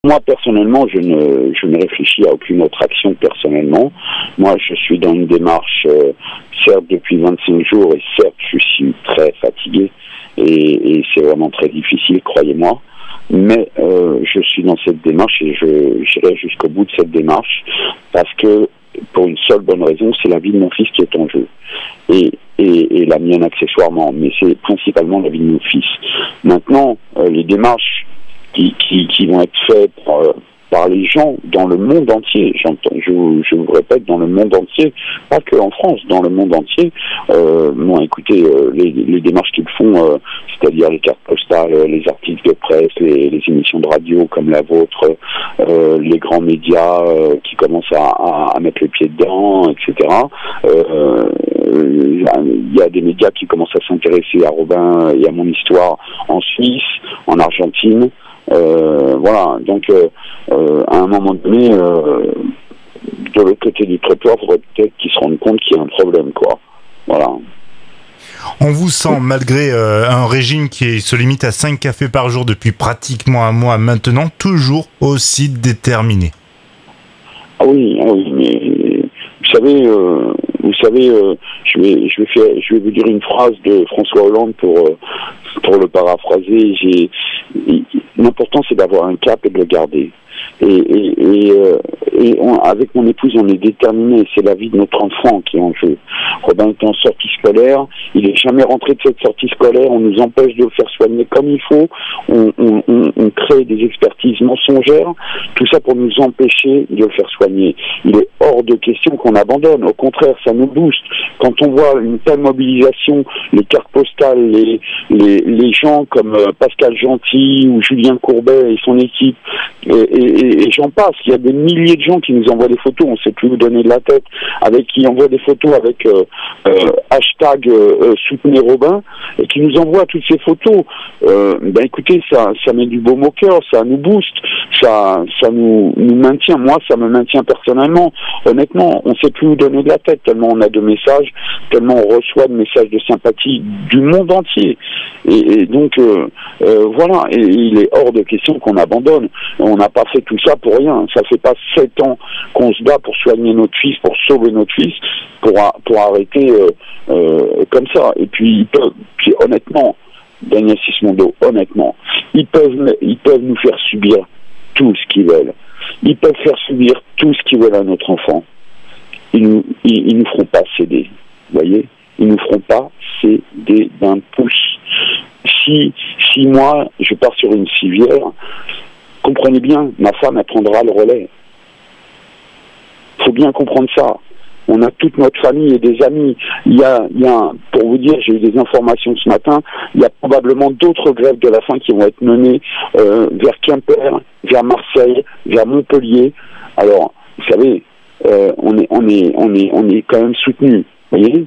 Moi, personnellement, je ne réfléchis à aucune autre action personnellement. Moi, je suis dans une démarche, certes depuis 25 jours, et certes, je suis très fatigué, et c'est vraiment très difficile, croyez-moi. Mais je suis dans cette démarche et j'irai jusqu'au bout de cette démarche, parce que, pour une seule bonne raison, c'est la vie de mon fils qui est en jeu. Et la mienne accessoirement, mais c'est principalement la vie de mon fils. Maintenant, les démarches qui vont être faites par les gens dans le monde entier, je vous répète, dans le monde entier, pas que en France, dans le monde entier. Bon, écoutez, les démarches qu'ils font, c'est-à-dire les cartes postales, les articles de presse, les émissions de radio comme la vôtre, les grands médias qui commencent à mettre les pieds dedans, etc. Il y a des médias qui commencent à s'intéresser à Robin et à mon histoire en Suisse, en Argentine. Voilà, donc à un moment donné, de l'autre côté du trottoir, il faudrait peut-être qu'ils se rendent compte qu'il y a un problème, quoi. Voilà. On vous sent, malgré un régime qui se limite à 5 cafés par jour depuis pratiquement un mois maintenant, toujours aussi déterminé. Ah oui, mais vous savez, je vais vous dire une phrase de François Hollande pour le paraphraser. L'important, c'est d'avoir un cap et de le garder. Avec mon épouse, on est déterminés. C'est la vie de notre enfant qui est en jeu. Robin est en sortie scolaire. Il n'est jamais rentré de cette sortie scolaire. On nous empêche de le faire soigner comme il faut. On crée des expertises mensongères. Tout ça pour nous empêcher de le faire soigner. Il est hors de question qu'on abandonne. Au contraire, ça nous booste. Quand on voit une telle mobilisation, les cartes postales, les gens comme Pascal Gentil ou Julien Courbet et son équipe, et j'en passe. Il y a des milliers de gens qui nous envoient des photos, on ne sait plus où donner de la tête, qui envoient des photos avec hashtag soutenez Robin, et qui nous envoient toutes ces photos. Écoutez, ça met du baume au cœur, ça nous booste, ça nous maintient. Moi, ça me maintient personnellement. Honnêtement, on ne sait plus où donner de la tête, tellement on a de messages, tellement on reçoit de messages de sympathie du monde entier. Et donc, voilà, et il est hors de question qu'on abandonne. On n'a pas fait tout ça pour rien. Ça fait pas 7 ans qu'on se bat pour soigner notre fils, pour sauver notre fils, pour arrêter comme ça. Et puis, honnêtement, Daniel Sismondo, honnêtement, ils peuvent nous faire subir tout ce qu'ils veulent. Ils peuvent faire subir tout ce qu'ils veulent à notre enfant. Ils nous feront pas céder. Vous voyez? Ils nous feront pas céder d'un pouce. Si moi, je pars sur une civière, comprenez bien, ma femme, elle prendra le relais. Il faut bien comprendre ça. On a toute notre famille et des amis. Il y a pour vous dire, j'ai eu des informations ce matin, il y a probablement d'autres grèves de la faim qui vont être menées vers Quimper, vers Marseille, vers Montpellier. Alors, vous savez, on est quand même soutenus. Vous voyez ?